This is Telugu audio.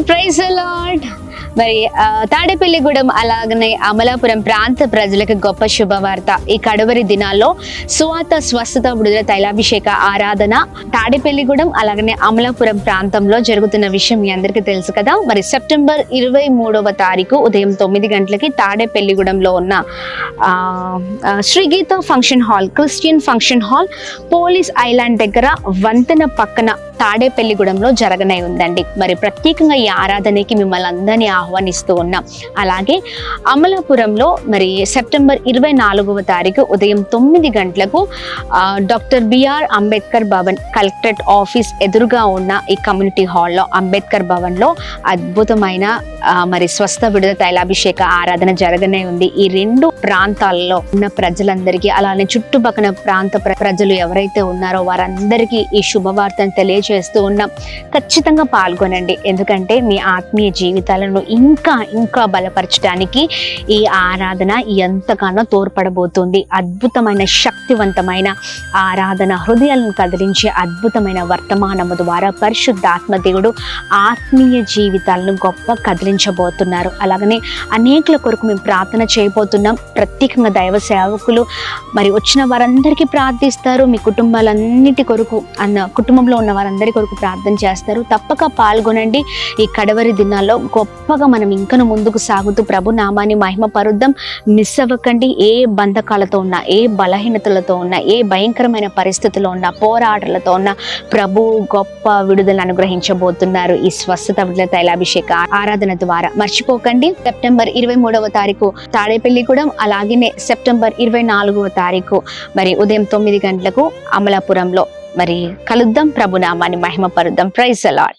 Praise the lord. మరి తాడేపల్లిగూడెం అలాగనే అమలాపురం ప్రాంత ప్రజలకు గొప్ప శుభవార్త. ఈ కడవరి దినాల్లో సువార్త స్వస్థత విడుదల తైలాభిషేక ఆరాధన తాడేపల్లిగూడెం అలాగనే అమలాపురం ప్రాంతంలో జరుగుతున్న విషయం మీ అందరికీ తెలుసు కదా. మరి సెప్టెంబర్ 23వ తారీఖు ఉదయం 9 గంటలకి తాడేపల్లిగూడెంలో ఉన్న Srigeetha function hall, Christian function hall, police island దగ్గర వంతెన పక్కన తాడేపల్లిగూడెంలో జరగనే ఉందండి. మరి ప్రత్యేకంగా ఈ ఆరాధనకి మిమ్మల్ని అందరినీ ఆహ్వానిస్తూ ఉన్నాం. అలాగే అమలాపురంలో మరి సెప్టెంబర్ 24వ తారీఖు ఉదయం 9 గంటలకు doctor BR Ambedkar Bhavan collectorate office ఎదురుగా ఉన్న ఈ కమ్యూనిటీ హాల్లో అంబేద్కర్ భవన్లో అద్భుతమైన మరి స్వస్థ విడుదల తైలాభిషేక ఆరాధన జరగనే ఉంది. ఈ రెండు ప్రాంతాల్లో ఉన్న ప్రజలందరికీ అలానే చుట్టుపక్కల ప్రాంత ప్రజలు ఎవరైతే ఉన్నారో వారందరికీ ఈ శుభవార్తను తెలియజేస్తూ ఉన్నాం. ఖచ్చితంగా పాల్గొనండి. ఎందుకంటే మీ ఆత్మీయ జీవితాలను ఇంకా బలపరచడానికి ఈ ఆరాధన ఎంతగానో తోడ్పడబోతుంది. అద్భుతమైన శక్తివంతమైన ఆరాధన, హృదయాలను కదిలించే అద్భుతమైన వర్తమానము ద్వారా పరిశుద్ధాత్మ దేవుడు ఆత్మీయ జీవితాలను గొప్ప కదిలించబోతున్నారు. అలాగనే అనేకుల కొరకు మేము ప్రార్థన చేయబోతున్నాం. ప్రత్యేకంగా దైవ సేవకులు మరి వచ్చిన వారందరికీ ప్రార్థిస్తారు. మీ కుటుంబాలన్నిటి కొరకు కుటుంబంలో ఉన్న వారందరి కొరకు ప్రార్థన చేస్తారు. తప్పక పాల్గొనండి. ఈ కడవరి దినాల్లో గొప్పగా మనం ఇంకను ముందుకు సాగుతూ ప్రభు నామాన్ని మహిమ పరుద్దాం. మిస్ అవ్వకండి. ఏ బంధకాలతో ఉన్నా, ఏ బలహీనతలతో ఉన్నా, ఏ భయంకరమైన పరిస్థితుల్లో ఉన్న, పోరాటాలతో ఉన్న ప్రభు గొప్ప విడుదల అనుగ్రహించబోతున్నారు ఈ స్వస్థత విడుదల తైలాభిషేక ఆరాధన ద్వారా. మర్చిపోకండి. సెప్టెంబర్ 23వ తారీఖు తాడేపల్లిగూడెం, అలాగే సెప్టెంబర్ 24వ తారీఖు మరి ఉదయం 9 గంటలకు అమలాపురంలో మరి కలుద్దాం. ప్రభు నామాన్ని మహిమ పరుద్దాం. Praise the lord.